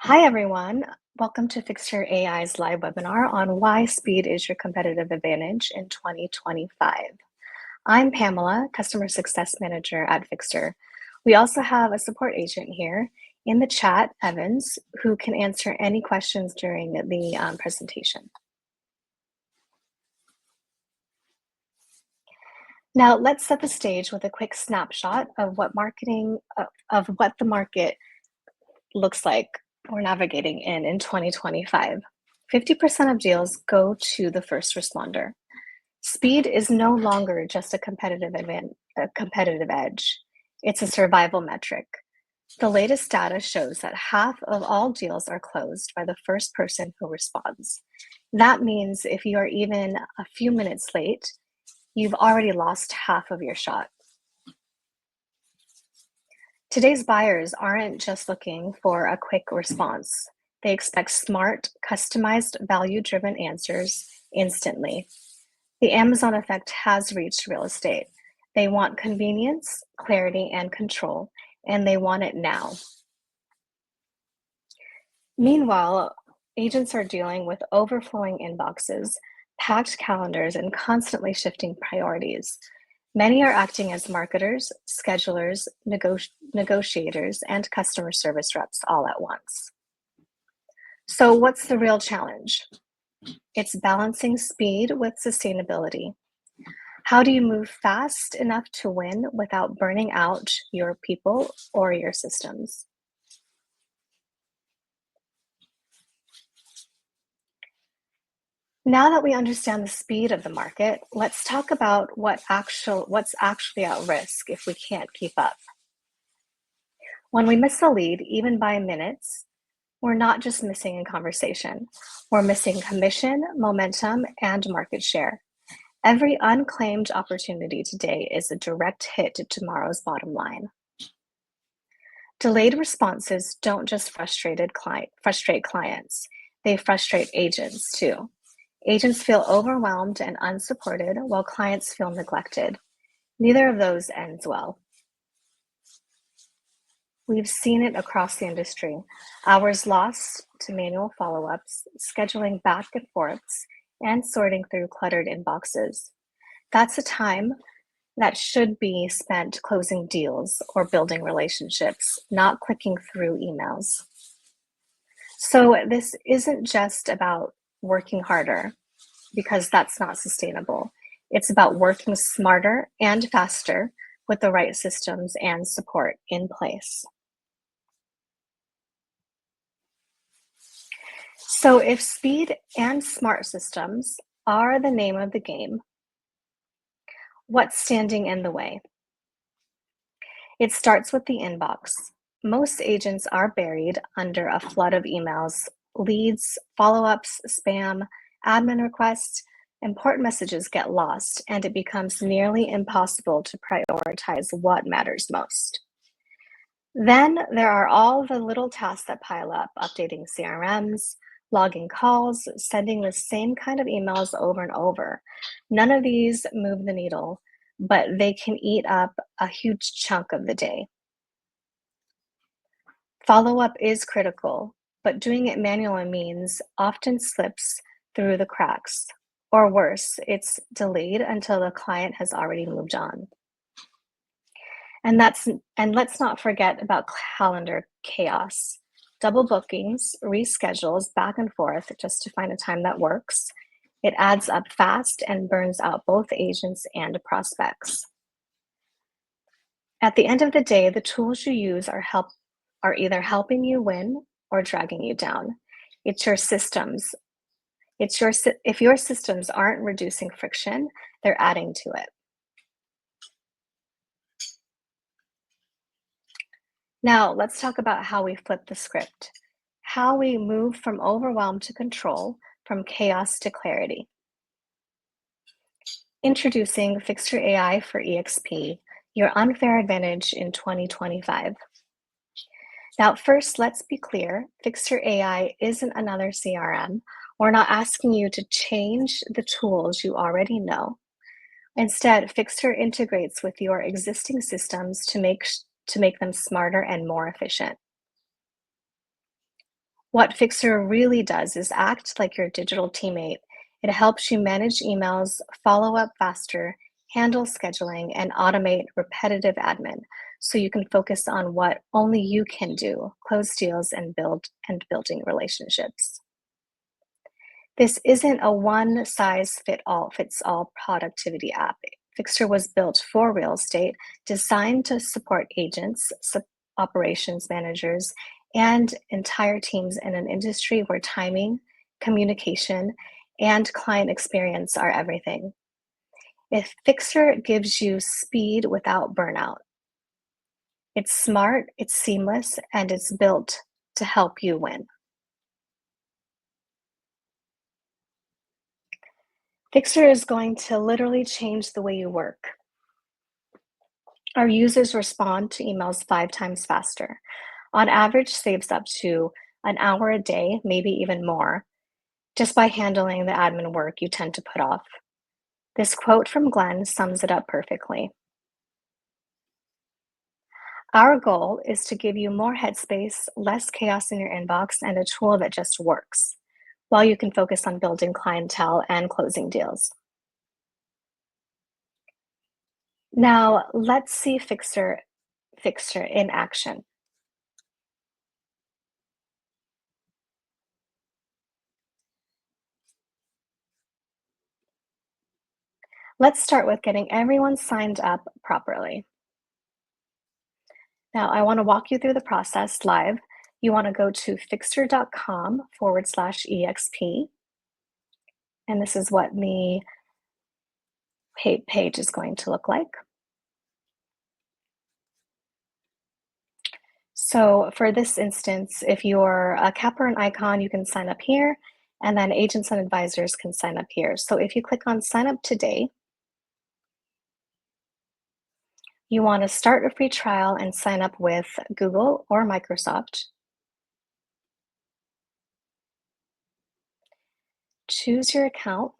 Hi, everyone. Welcome to Fyxer AI's live webinar on why speed is your competitive advantage in 2025. I'm Pamela, Customer Success Manager at Fyxer. We also have a support agent here in the chat, Evans, who can answer any questions during the presentation. Now, let's set the stage with a quick snapshot of what the market looks like we're navigating in 2025. 50% of deals go to the first responder. Speed is no longer just a competitive edge. It's a survival metric. The latest data shows that half of all deals are closed by the first person who responds. That means if you are even a few minutes late, you've already lost half of your shot. Today's buyers aren't just looking for a quick response. They expect smart, customized, value-driven answers instantly. The Amazon effect has reached real estate. They want convenience, clarity, and control, and they want it now. Meanwhile, agents are dealing with overflowing inboxes, packed calendars, and constantly shifting priorities. Many are acting as marketers, schedulers, negotiators, and customer service reps all at once. So what's the real challenge? It's balancing speed with sustainability. How do you move fast enough to win without burning out your people or your systems? Now that we understand the speed of the market, let's talk about what's actually at risk if we can't keep up. When we miss a lead, even by minutes, we're not just missing a conversation. We're missing commission, momentum, and market share. Every unclaimed opportunity today is a direct hit to tomorrow's bottom line. Delayed responses don't just frustrate clients, they frustrate agents too. Agents feel overwhelmed and unsupported while clients feel neglected. Neither of those ends well. We've seen it across the industry. Hours lost to manual follow-ups, scheduling back and forths, and sorting through cluttered inboxes. That's a time that should be spent closing deals or building relationships, not clicking through emails. So this isn't just about working harder, because that's not sustainable. It's about working smarter and faster with the right systems and support in place. So if speed and smart systems are the name of the game, what's standing in the way? It starts with the inbox. Most agents are buried under a flood of emails, leads, follow-ups, spam, admin requests. Important messages get lost, and it becomes nearly impossible to prioritize what matters most. Then there are all the little tasks that pile up, updating CRMs, logging calls, sending the same kind of emails over and over. None of these move the needle, but they can eat up a huge chunk of the day. Follow-up is critical, but doing it manually means often slips through the cracks. Or worse, it's delayed until the client has already moved on. And let's not forget about calendar chaos. Double bookings, reschedules back and forth just to find a time that works. It adds up fast and burns out both agents and prospects. At the end of the day, the tools you use are either helping you win or dragging you down. It's your systems. If your systems aren't reducing friction, they're adding to it. Now, let's talk about how we flip the script, how we move from overwhelm to control, from chaos to clarity. Introducing Fyxer AI for EXP, your unfair advantage in 2025. Now, first, let's be clear, Fyxer AI isn't another CRM. We're not asking you to change the tools you already know. Instead, Fyxer integrates with your existing systems to make them smarter and more efficient. What Fyxer really does is act like your digital teammate. It helps you manage emails, follow up faster, handle scheduling, and automate repetitive admin so you can focus on what only you can do, close deals and building relationships. This isn't a one size fits all productivity app. Fixer was built for real estate, designed to support agents, operations managers, and entire teams in an industry where timing, communication, and client experience are everything. If Fixer gives you speed without burnout, it's smart, it's seamless, and it's built to help you win. Fixer is going to literally change the way you work. Our users respond to emails 5 times faster. On average, saves up to an hour a day, maybe even more, just by handling the admin work you tend to put off. This quote from Glenn sums it up perfectly. Our goal is to give you more headspace, less chaos in your inbox, and a tool that just works, while you can focus on building clientele and closing deals. Now, let's see Fixer in action. Let's start with getting everyone signed up properly. Now, I want to walk you through the process live. You want to go to fixer.com/exp, and this is what the page is going to look like. So for this instance, if you're a cap or an icon, you can sign up here, and then agents and advisors can sign up here. So if you click on sign up today, you want to start a free trial and sign up with Google or Microsoft. Choose your account,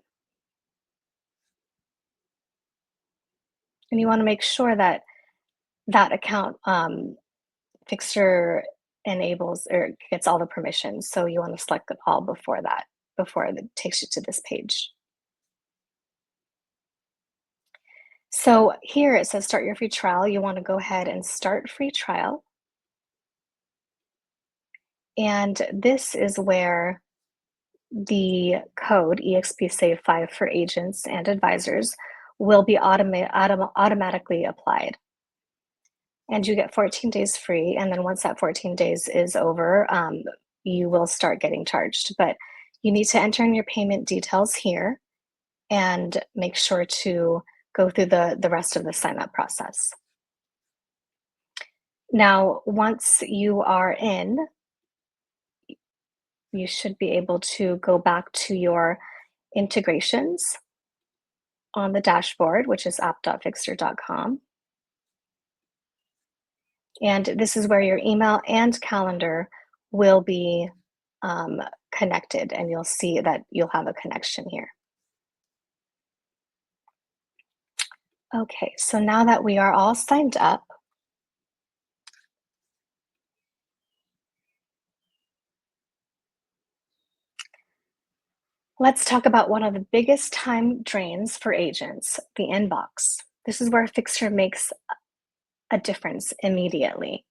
and you want to make sure that that account Fixer enables or gets all the permissions. So you want to select it all before that, before it takes you to this page. So here it says start your free trial. You want to go ahead and start free trial. And this is where the code EXP Save 5 for agents and advisors will be automatically applied. And you get 14 days free. And then once that 14 days is over, you will start getting charged. But you need to enter in your payment details here and make sure to go through the rest of the sign up process. Now, once you are in, you should be able to go back to your integrations on the dashboard, which is app.fixer.com. And this is where your email and calendar will be connected, and you'll see that you'll have a connection here. Okay, so now that we are all signed up, let's talk about one of the biggest time drains for agents, the inbox. This is where Fixer makes a difference immediately.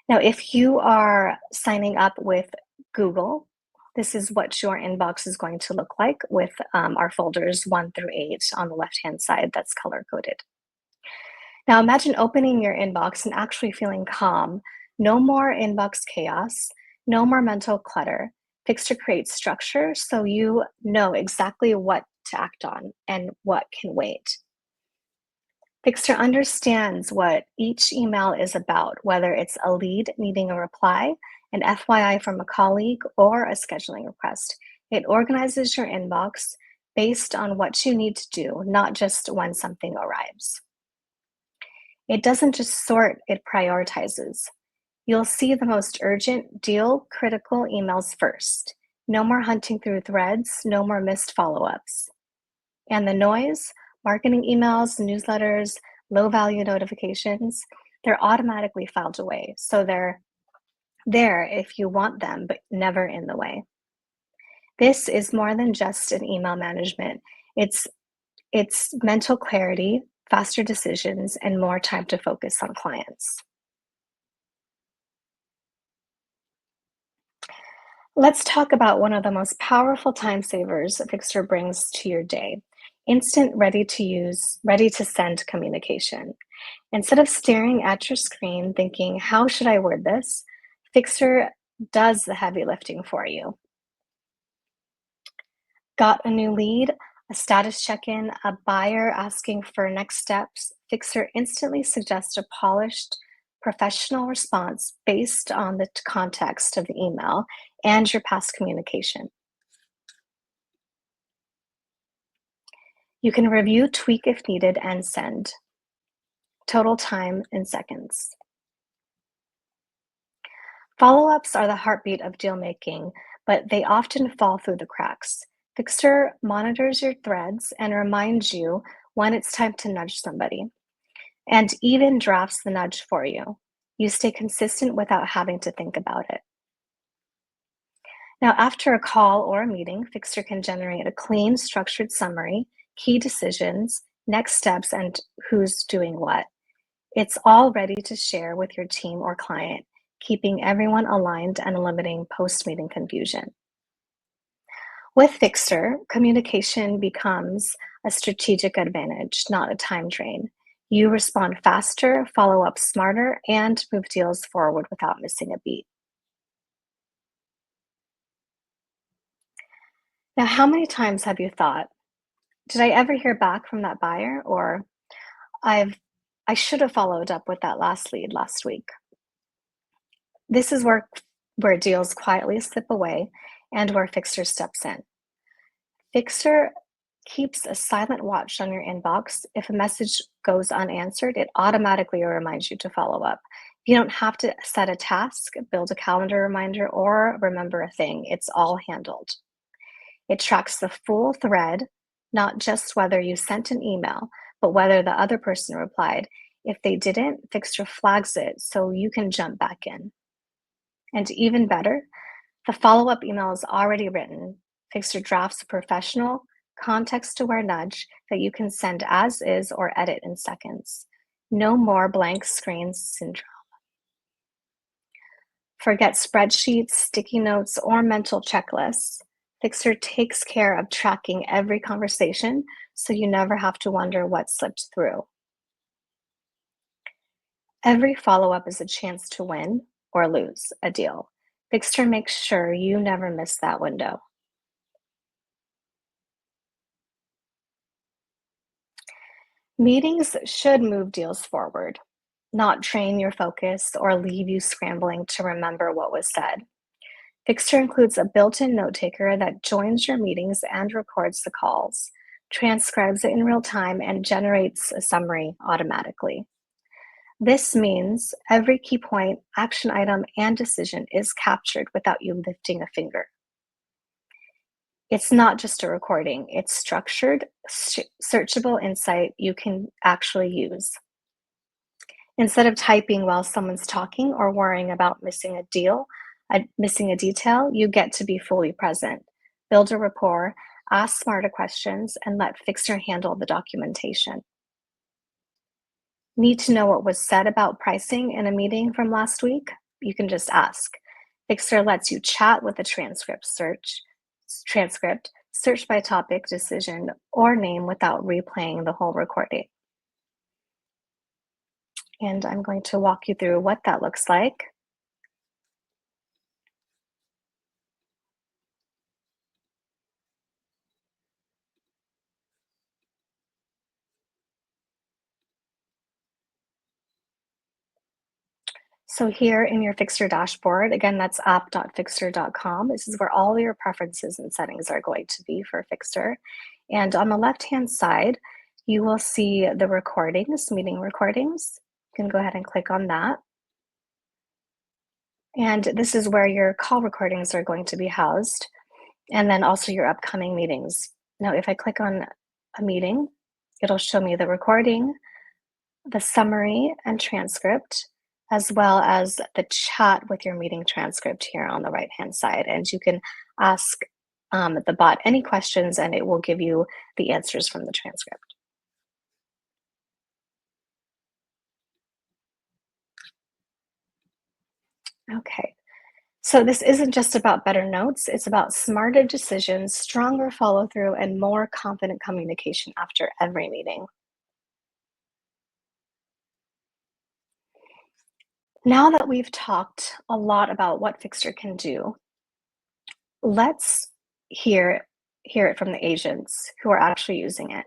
Now, if you are signing up with Google, this is what your inbox is going to look like with our folders 1 through 8 on the left-hand side that's color-coded. Now, imagine opening your inbox and actually feeling calm. No more inbox chaos, no more mental clutter. Fixer creates structure so you know exactly what to act on and what can wait. Fixer understands what each email is about, whether it's a lead needing a reply, an FYI from a colleague, or a scheduling request. It organizes your inbox based on what you need to do, not just when something arrives. It doesn't just sort, it prioritizes. You'll see the most urgent, deal critical emails first. No more hunting through threads, no more missed follow ups. And the noise, marketing emails, newsletters, low value notifications, they're automatically filed away. So they're There if you want them, but never in the way. This is more than just an email management. It's it's mental clarity, faster decisions, and more time to focus on clients. Let's talk about one of the most powerful time savers Fixer brings to your day. Instant, ready to use, ready to send communication. Instead of staring at your screen thinking, how should I word this? Fixer does the heavy lifting for you. Got a new lead, a status check-in, a buyer asking for next steps? Fixer instantly suggests a polished, professional response based on the context of the email and your past communication. You can review, tweak if needed, and send. Total time in seconds. Follow-ups are the heartbeat of deal making, but they often fall through the cracks. Fixer monitors your threads and reminds you when it's time to nudge somebody, and even drafts the nudge for you. You stay consistent without having to think about it. Now, after a call or a meeting, Fixer can generate a clean, structured summary, key decisions, next steps, and who's doing what. It's all ready to share with your team or client, keeping everyone aligned and limiting post-meeting confusion. With Fixer, communication becomes a strategic advantage, not a time drain. You respond faster, follow up smarter, and move deals forward without missing a beat. Now, how many times have you thought, did I ever hear back from that buyer? Or I've I should have followed up with that last lead last week. This is where deals quietly slip away and where Fixer steps in. Fixer keeps a silent watch on your inbox. If a message goes unanswered, it automatically reminds you to follow up. You don't have to set a task, build a calendar reminder, or remember a thing. It's all handled. It tracks the full thread, not just whether you sent an email, but whether the other person replied. If they didn't, Fixer flags it so you can jump back in. And even better, the follow-up email is already written. Fixer drafts a professional, context-aware nudge that you can send as is or edit in seconds. No more blank screen syndrome. Forget spreadsheets, sticky notes, or mental checklists. Fixer takes care of tracking every conversation so you never have to wonder what slipped through. Every follow-up is a chance to win or lose a deal. Fixer makes sure you never miss that window. Meetings should move deals forward, not drain your focus or leave you scrambling to remember what was said. Fixer includes a built-in note taker that joins your meetings and records the calls, transcribes it in real time, and generates a summary automatically. This means every key point, action item, and decision is captured without you lifting a finger. It's not just a recording, it's structured, searchable insight you can actually use. Instead of typing while someone's talking or worrying about missing a detail, you get to be fully present. Build a rapport, ask smarter questions, and let Fixer handle the documentation. Need to know what was said about pricing in a meeting from last week? You can just ask. Fixer lets you chat with a transcript, search by topic, decision, or name without replaying the whole recording. And I'm going to walk you through what that looks like. So here in your Fixer dashboard, again, that's app.fixer.com. This is where all your preferences and settings are going to be for Fixer. And on the left-hand side, you will see the recordings, meeting recordings. You can go ahead and click on that. And this is where your call recordings are going to be housed, and then also your upcoming meetings. Now, if I click on a meeting, it'll show me the recording, the summary and transcript, as well as the chat with your meeting transcript here on the right-hand side. And you can ask the bot any questions and it will give you the answers from the transcript. Okay, so this isn't just about better notes, it's about smarter decisions, stronger follow through, and more confident communication after every meeting. Now that we've talked a lot about what Fixer can do, let's hear hear it from the agents who are actually using it.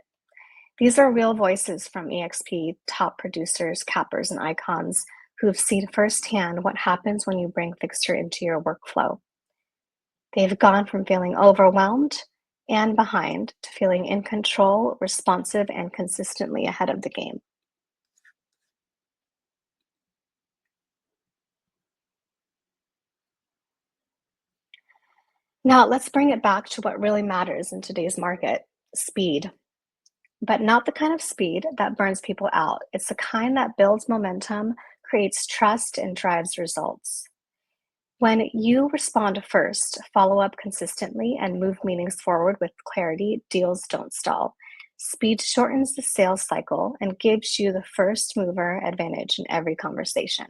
These are real voices from EXP top producers, cappers, and icons who've seen firsthand what happens when you bring Fixer into your workflow. They've gone from feeling overwhelmed and behind to feeling in control, responsive, and consistently ahead of the game. Now, let's bring it back to what really matters in today's market: speed. But not the kind of speed that burns people out. It's the kind that builds momentum, creates trust, and drives results. When you respond first, follow up consistently, and move meetings forward with clarity, deals don't stall. Speed shortens the sales cycle and gives you the first mover advantage in every conversation.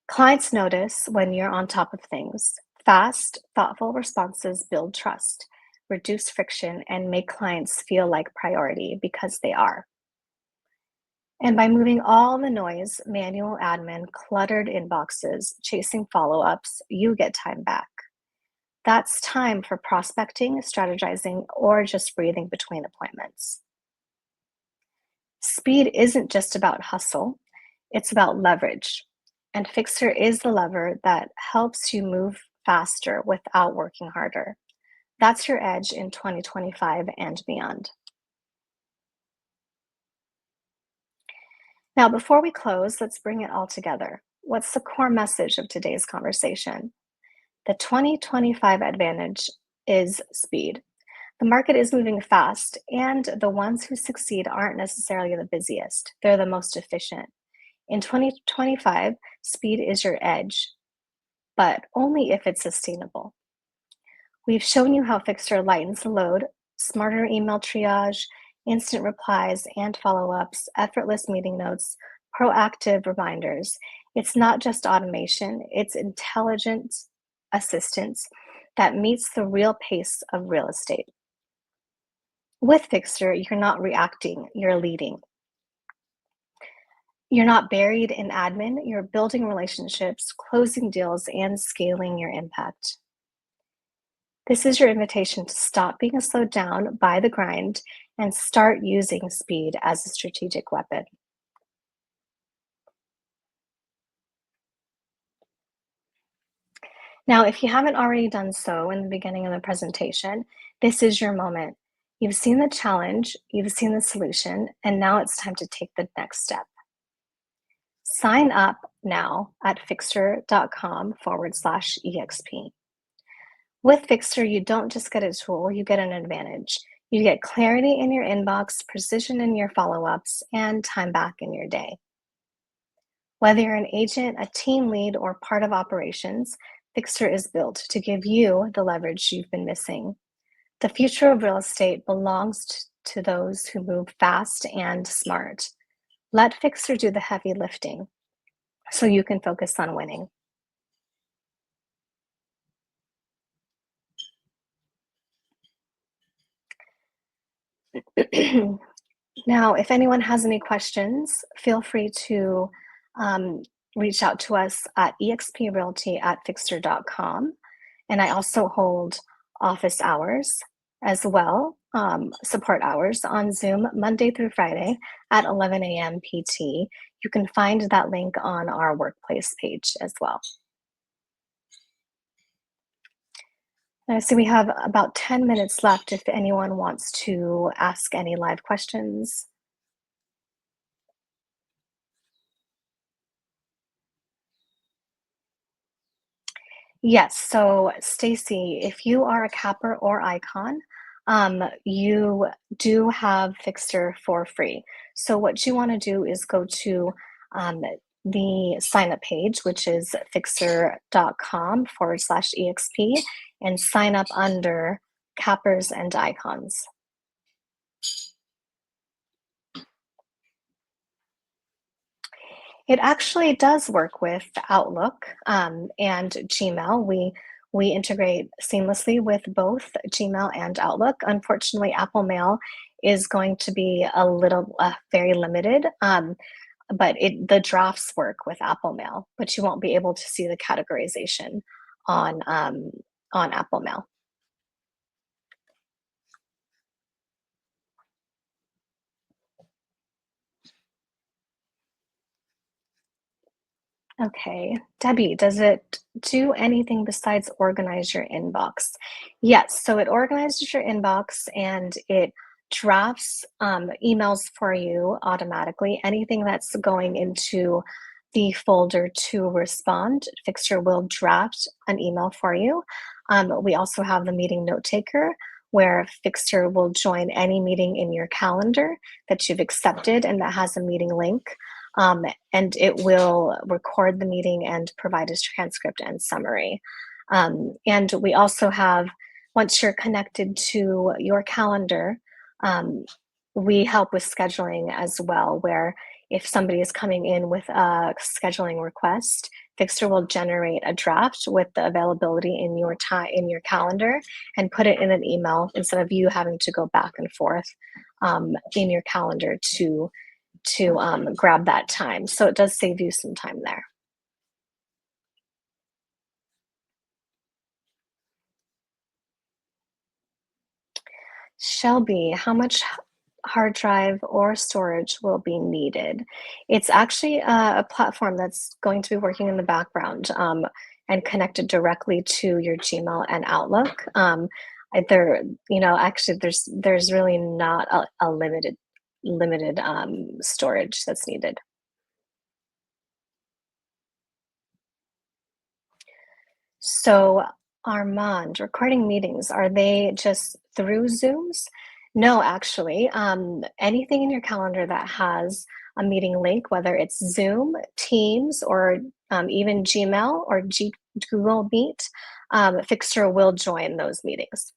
Clients notice when you're on top of things. Fast, thoughtful responses build trust, reduce friction, and make clients feel like priority because they are. And by moving all the noise, manual admin, cluttered inboxes, chasing follow ups, you get time back. That's time for prospecting, strategizing, or just breathing between appointments. Speed isn't just about hustle, it's about leverage. And Fixer is the lever that helps you move faster without working harder. That's your edge in 2025 and beyond. Now, before we close, let's bring it all together. What's the core message of today's conversation? The 2025 advantage is speed. The market is moving fast, and the ones who succeed aren't necessarily the busiest, they're the most efficient. In 2025, speed is your edge, but only if it's sustainable. We've shown you how Fixer lightens the load: smarter email triage, instant replies and follow ups, effortless meeting notes, proactive reminders. It's not just automation, it's intelligent assistance that meets the real pace of real estate. With Fixer, you're not reacting, you're leading. You're not buried in admin, you're building relationships, closing deals, and scaling your impact. This is your invitation to stop being slowed down by the grind and start using speed as a strategic weapon. Now, if you haven't already done so in the beginning of the presentation, this is your moment. You've seen the challenge, you've seen the solution, and now it's time to take the next step. Sign up now at fixer.com/exp. With Fixer, you don't just get a tool, you get an advantage. You get clarity in your inbox, precision in your follow ups, and time back in your day. Whether you're an agent, a team lead, or part of operations, Fixer is built to give you the leverage you've been missing. The future of real estate belongs to those who move fast and smart. Let Fixer do the heavy lifting so you can focus on winning. Now, if anyone has any questions, feel free to um, reach out to us at exprealty@fixer.com. And I also hold office hours as well, support hours on Zoom Monday through Friday at 11 a.m. PT. You can find that link on our workplace page as well. I see we have about 10 minutes left if anyone wants to ask any live questions. Yes, so Stacy, if you are a capper or icon, you do have Fixer for free. So what you want to do is go to um, the sign up page, which is fyxer.com/exp, and sign up under cappers and icons. It actually does work with Outlook and Gmail. We integrate seamlessly with both Gmail and Outlook. Unfortunately, Apple Mail is going to be a little very limited, but the drafts work with Apple Mail, but you won't be able to see the categorization on Apple Mail. Okay. Debbie, does it do anything besides organize your inbox? Yes. So it organizes your inbox and it drafts emails for you automatically. Anything that's going into the folder to respond, Fixture will draft an email for you. We also have the meeting note taker where Fixture will join any meeting in your calendar that you've accepted and that has a meeting link. Um, and it will record the meeting and provide a transcript and summary. And we also have, once you're connected to your calendar, um, we help with scheduling as well, where if somebody is coming in with a scheduling request, Fixer will generate a draft with the availability in your time in your calendar and put it in an email instead of you having to go back and forth in your calendar to grab that time. So it does save you some time there. Shelby, how much hard drive or storage will be needed? It's actually a platform that's going to be working in the background and connected directly to your Gmail and Outlook. There, actually, there's really not a limited storage that's needed. So, Armand, recording meetings, are they just through Zooms? No, actually. Anything in your calendar that has a meeting link, whether it's Zoom, Teams, or even Gmail or Google Meet, Fixer will join those meetings.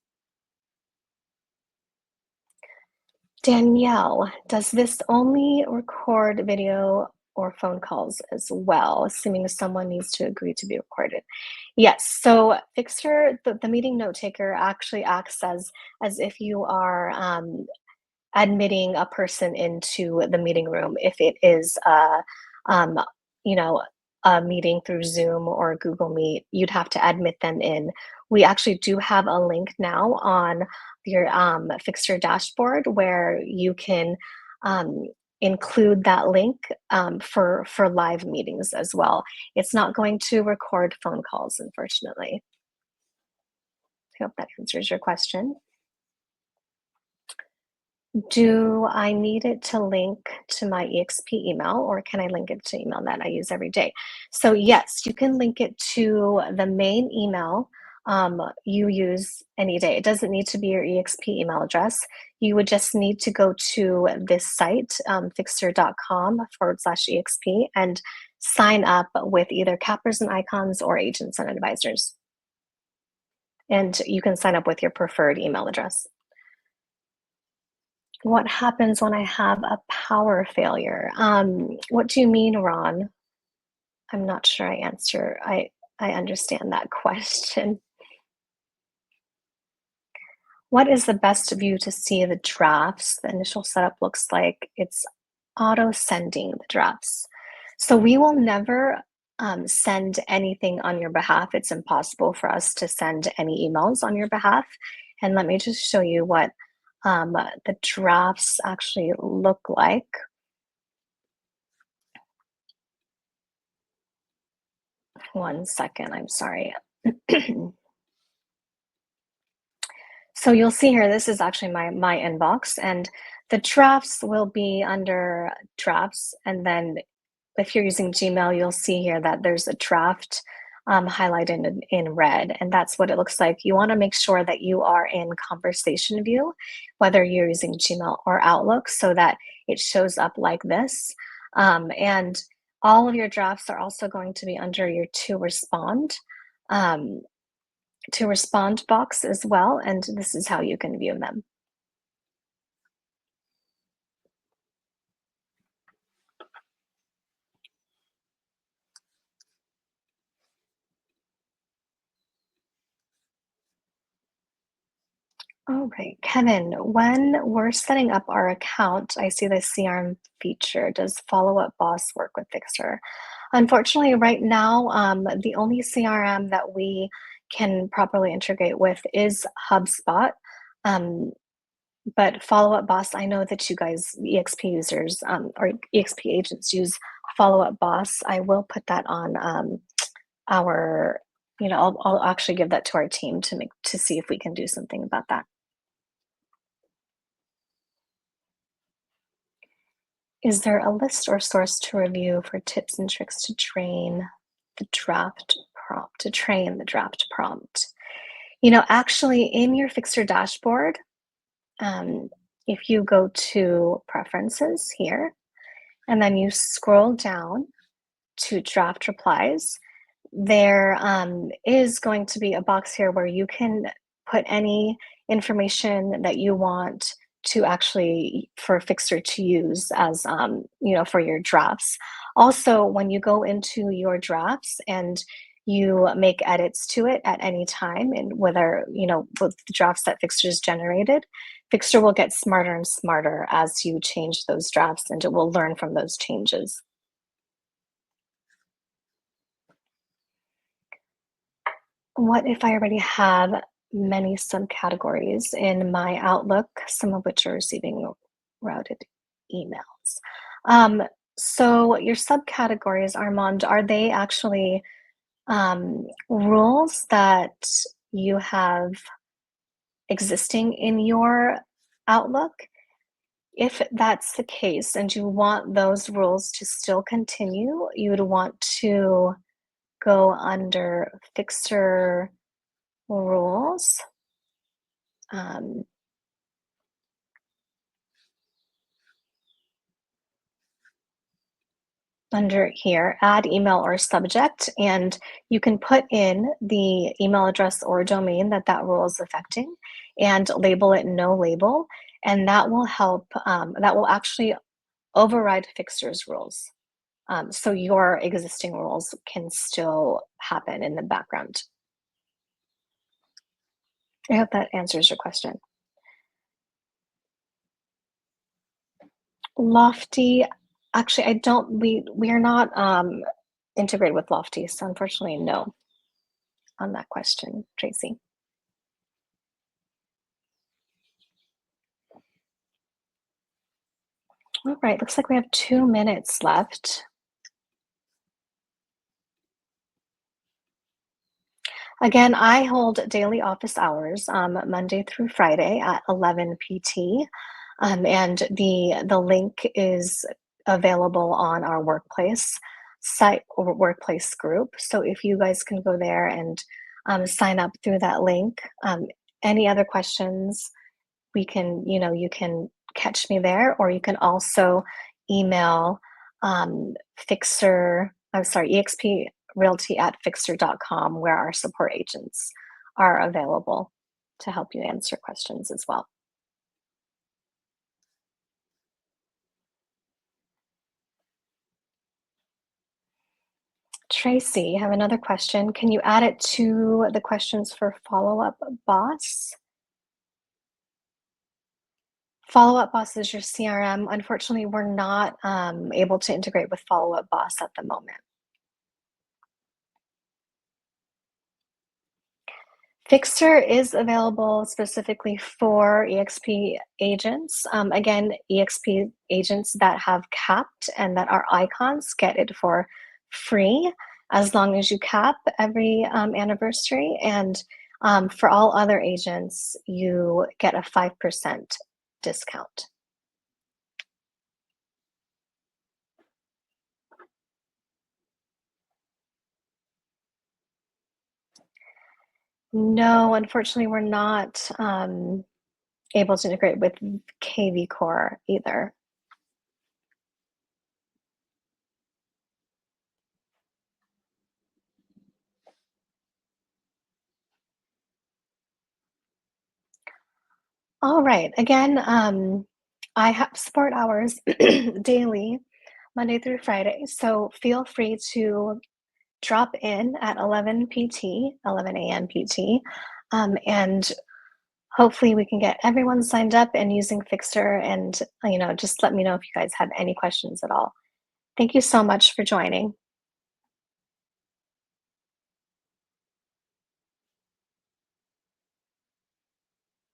Danielle, does this only record video or phone calls as well, assuming someone needs to agree to be recorded? Yes. So Fixer, the meeting note taker actually acts as if you are admitting a person into the meeting room. If it is um, you know, a meeting through Zoom or Google Meet, you'd have to admit them in. We actually do have a link now on your Fixer dashboard where you can um, include that link for live meetings as well. It's not going to record phone calls, unfortunately. I hope that answers your question. Do I need it to link to my EXP email or can I link it to email that I use every day? So yes, you can link it to the main email you use any day. It doesn't need to be your EXP email address. You would just need to go to this site, fixer.com/EXP, and sign up with either cappers and icons or agents and advisors. And you can sign up with your preferred email address. What happens when I have a power failure? What do you mean, Ron? I'm not sure I understand that question. What is the best view to see the drafts? The initial setup looks like it's auto sending the drafts. So we will never send anything on your behalf. It's impossible for us to send any emails on your behalf. And let me just show you what the drafts actually look like. One second, I'm sorry. So you'll see here, this is actually my inbox, and the drafts will be under drafts. And then if you're using Gmail, you'll see here that there's a draft highlighted in red, and that's what it looks like. You want to make sure that you are in conversation view, whether you're using Gmail or Outlook, so that it shows up like this. And All of your drafts are also going to be under your um, to respond box as well, and this is how you can view them. All right, Kevin, when we're setting up our account, I see the CRM feature. Does Follow Up Boss work with Fixer? Unfortunately, right now, the only CRM that we can properly integrate with is HubSpot. Um, but Follow Up Boss, I know that you guys, EXP users or EXP agents, use Follow Up Boss. I will put that on our, I'll actually give that to our team to see if we can do something about that. Is there a list or source to review for tips and tricks to train the draft prompt, to train the draft prompt? Actually, in your Fixer dashboard, um, if you go to Preferences here, and then you scroll down to Draft Replies, there is going to be a box here where you can put any information that you want to actually for Fixer to use as for your drafts. Also, when you go into your drafts and you make edits to it at any time, and whether with the drafts that Fixer's generated, Fixer will get smarter and smarter as you change those drafts, and it will learn from those changes. What if I already have many subcategories in my Outlook, some of which are receiving routed emails? Um, so your subcategories, Armand, are they actually rules that you have existing in your Outlook? If that's the case and you want those rules to still continue, you would want to go under Fixer rules. um, Under here, add email or subject, and you can put in the email address or domain that that rule is affecting and label it no label, and that will help, that will actually override Fixer's rules. So your existing rules can still happen in the background. I hope that answers your question. Lofty, actually, I don't, we are not integrated with Lofty, so unfortunately, no on that question, Tracy. All right, looks like we have 2 minutes left. Again, I hold daily office hours, Monday through Friday at 11 PT, and the link is available on our workplace site or workplace group. So if you guys can go there and sign up through that link. Any other questions, you can catch me there, or you can also email exprealty@fixer.com, where our support agents are available to help you answer questions as well. Tracy, I have another question. Can you add it to the questions for Follow Up Boss? Follow Up Boss is your CRM. Unfortunately, we're not able to integrate with Follow Up Boss at the moment. Fixer is available specifically for EXP agents. Again, EXP agents that have capped and that are icons get it for free as long as you cap every anniversary. And for all other agents, you get a 5% discount. No, unfortunately, we're not able to integrate with KV Core either. All right. Again, I have support hours daily, Monday through Friday. So feel free to drop in at 11 PT, 11 a.m. PT, and hopefully we can get everyone signed up and using Fixer. And just let me know if you guys have any questions at all. Thank you so much for joining.